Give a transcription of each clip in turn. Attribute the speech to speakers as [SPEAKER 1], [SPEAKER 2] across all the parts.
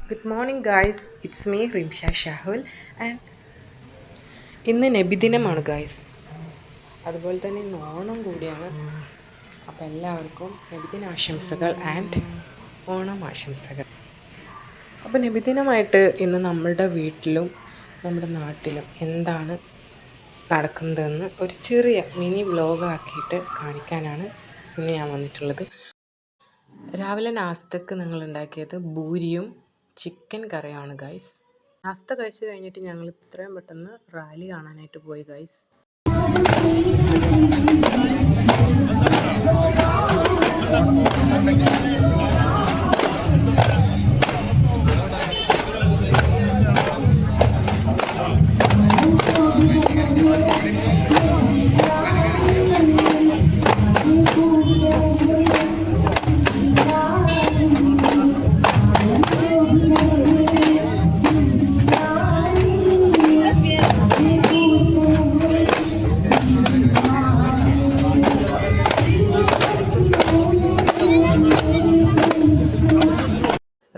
[SPEAKER 1] Good morning, guys. It's me, Rimsha Shahul, and ഇന്ന് നബിദിനമാണ് guys. അതുപോലെ തന്നെ ഇന്ന് ഓണം കൂടിയാണ്. അപ്പോൾ എല്ലാവർക്കും നബിദിന ആശംസകൾ ആൻഡ് ഓണം ആശംസകൾ. അപ്പോൾ നബിദിനമായിട്ട് ഇന്ന് നമ്മളുടെ വീട്ടിലും നമ്മുടെ നാട്ടിലും എന്താണ് നടക്കുന്നതെന്ന് ഒരു ചെറിയ മിനി വ്ലോഗാക്കിയിട്ട് കാണിക്കാനാണ് ഇന്ന് ഞാൻ വന്നിട്ടുള്ളത്. രാവിലെ നാസ്തക്ക് ഞങ്ങൾ ഉണ്ടാക്കിയത് പൂരിയും ചിക്കൻ കറിയാണ് ഗൈസ്. നാസ്ത കഴിച്ച് കഴിഞ്ഞിട്ട് ഞങ്ങൾ ഇത്രയും പെട്ടെന്ന് റാലി കാണാനായിട്ട് പോയി ഗൈസ്.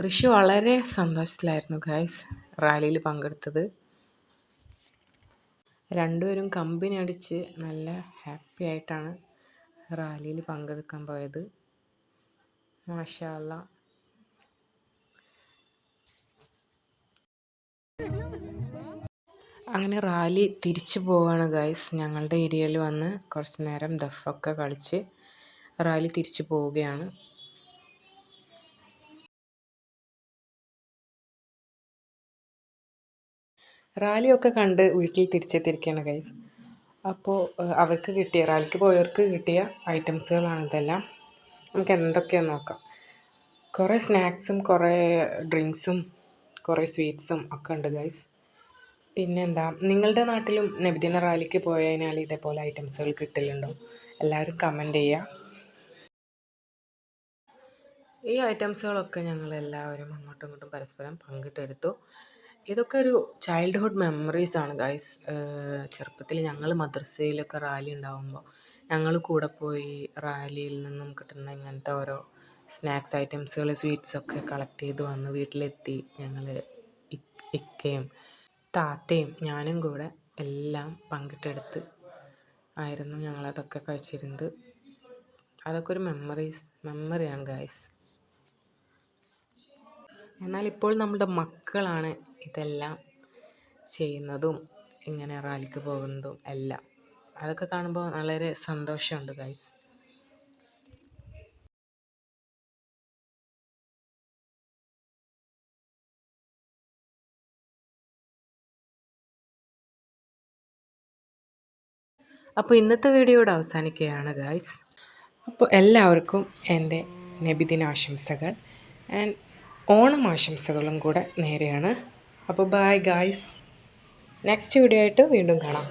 [SPEAKER 1] ഋഷി വളരെ സന്തോഷത്തിലായിരുന്നു ഗൈസ് റാലിയിൽ പങ്കെടുത്തത്. രണ്ടുപേരും കമ്പനി അടിച്ച് നല്ല ഹാപ്പി ആയിട്ടാണ് റാലിയിൽ പങ്കെടുക്കാൻ പോയത്. മാഷാ അല്ലാഹ്. അങ്ങനെ റാലി തിരിച്ചു പോവുകയാണ് ഗൈസ്. ഞങ്ങളുടെ ഏരിയയിൽ വന്ന് കുറച്ച് നേരം ദഫൊക്കെ കളിച്ച് റാലി തിരിച്ചു പോവുകയാണ്. റാലിയൊക്കെ കണ്ട് വീട്ടിൽ തിരിച്ചെത്തിയിരിക്കുകയാണ് ഗൈസ്. അപ്പോൾ റാലിക്ക് പോയവർക്ക് കിട്ടിയ ഐറ്റംസുകളാണ് ഇതെല്ലാം. നമുക്ക് എന്തൊക്കെയാണെന്ന് നോക്കാം. കുറേ സ്നാക്സും കുറേ ഡ്രിങ്ക്സും കുറേ സ്വീറ്റ്സും ഒക്കെ ഉണ്ട് ഗൈസ്. പിന്നെന്താ, നിങ്ങളുടെ നാട്ടിലും നബിദിന റാലിക്ക് പോയതിനാൽ ഇതേപോലെ ഐറ്റംസുകൾ കിട്ടലുണ്ടോ? എല്ലാവരും കമൻറ്റ് ചെയ്യുക. ഈ ഐറ്റംസുകളൊക്കെ ഞങ്ങളെല്ലാവരും അങ്ങോട്ടും ഇങ്ങോട്ടും പരസ്പരം പങ്കിട്ടെടുത്തു. ഇതൊക്കെ ഒരു ചൈൽഡ്ഹുഡ് മെമ്മറീസാണ് ഗൈസ്. ചെറുപ്പത്തിൽ ഞങ്ങൾ മദ്രസയിലൊക്കെ റാലി ഉണ്ടാകുമ്പോൾ ഞങ്ങൾ കൂടെ പോയി റാലിയിൽ നിന്നും കിട്ടുന്ന ഇങ്ങനത്തെ ഓരോ സ്നാക്സ് ഐറ്റംസുകൾ സ്വീറ്റ്സൊക്കെ കളക്ട് ചെയ്ത് വന്ന് വീട്ടിലെത്തി ഞങ്ങൾ ഇക്കയും താത്തയും ഞാനും കൂടെ എല്ലാം പങ്കിട്ടെടുത്ത് ആയിരുന്നു ഞങ്ങളതൊക്കെ കഴിച്ചിരുന്നത്. അതൊക്കെ ഒരു മെമ്മറിയാണ് ഗൈസ്. എന്നാൽ ഇപ്പോൾ നമ്മുടെ മക്കളാണ് ഇതെല്ലാം ചെയ്യുന്നതും ഇങ്ങനെ റാലിക്ക് പോകുന്നതും എല്ലാം. അതൊക്കെ കാണുമ്പോൾ വളരെ സന്തോഷമുണ്ട് ഗൈസ്. അപ്പോൾ ഇന്നത്തെ വീഡിയോ ഇവിടെ അവസാനിക്കുകയാണ് ഗൈസ്. അപ്പോൾ എല്ലാവർക്കും എൻ്റെ നബിദിനാശംസകൾ ആൻഡ് ഓണം ആശംസകളും കൂടെ നേരെയാണ്. അപ്പോൾ ബൈ ഗൈസ്. നെക്സ്റ്റ് വീഡിയോ ആയിട്ട് വീണ്ടും കാണാം.